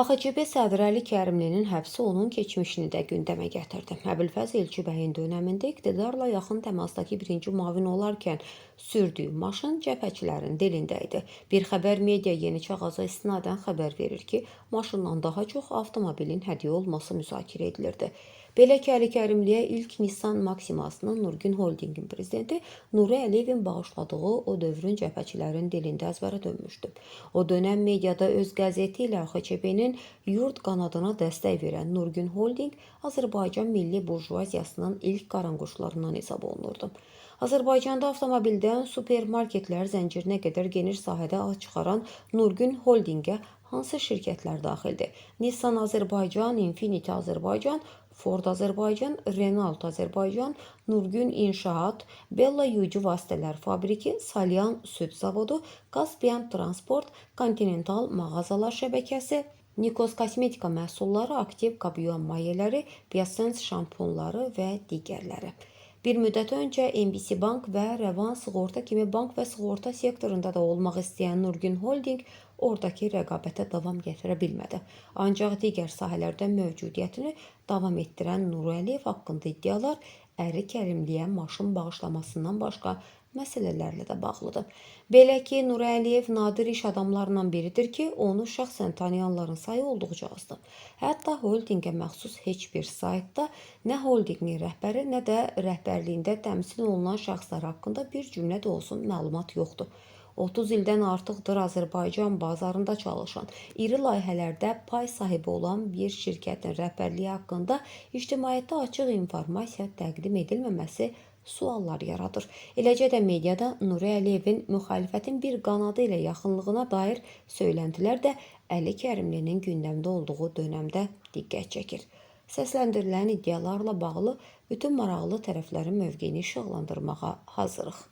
AXCB sədri Əli Kərimlinin həbsi onun keçmişini də gündəmə gətirdi. Əbülfəz Elçibəyin dönəmində iqtidarla yaxın təmasdakı birinci müavin olarkən sürdüyü maşın cəbhəçilərin dilində idi. Bir xəbər media Yeni Çağaza istinadən xəbər verir ki, maşından daha çox avtomobilin hədiyyə olması müzakirə edilirdi. Belə ki, Əli Kərimliyə ilk Nissan Maximasını Nurgün Holdingin prezidenti Nuri Əliyevin bağışladığı o dövrün cəbhəçilərin dilində əzbərə dönmüşdü. O dönəm mediada öz qəzeti ilə AXCB-nin yurd qanadına dəstək verən Nurgün Holding Azərbaycan milli burjuvaziyasının ilk qaranquşlarından hesab olunurdu. Azərbaycanda avtomobildən supermarketlər zəncirinə qədər geniş sahədə ağ çıxaran Nurgün Holdingə hansı şirkətlər daxildir? Nissan Azərbaycan, Infiniti Azərbaycan, Ford Azərbaycan, Renault Azərbaycan, Nurgün İnşaat, Bella Yucu Vasitələr Fabriki, Salyan Süd Zavodu, Kaspian Transport, Continental Mağazalar Şəbəkəsi, Nikos Kosmetika məhsulları, Aktiv Kabuyan mayeləri, Biasens şampunları və digərləri. Bir müddət öncə MBC Bank və Rəvan Sığorta kimi bank və sığorta sektorunda da olmaq istəyən Nurgün Holding oradakı rəqabətə davam gətirə bilmədi. Ancaq digər sahələrdə mövcudiyyətini davam etdirən Nuri Əliyev haqqında iddialar Əli Kərimliyə maşın bağışlamasından başqa məsələlərlə də bağlıdır. Belə ki, Nuri Əliyev nadir iş adamlarından biridir ki, onu şəxsən tanıyanların sayı olduqca azdır. Hətta holdingə məxsus heç bir saytda nə holdingin rəhbəri, nə də rəhbərliyində təmsil olunan şəxslər haqqında bir cümlə də olsun məlumat yoxdur. 30 ildən artıqdır Azərbaycan bazarında çalışan, iri layihələrdə pay sahibi olan bir şirkətin rəhbərliyi haqqında ictimaiyyətə açıq informasiya təqdim edilməməsi suallar yaradır. Eləcə də mediada Nuri Əliyevin müxalifətin bir qanadı ilə yaxınlığına dair söyləntilər də Əli Kərimlinin gündəmdə olduğu dönəmdə diqqət çəkir. Səsləndirilən iddialarla bağlı bütün maraqlı tərəflərin mövqeyini işıqlandırmağa hazırıq.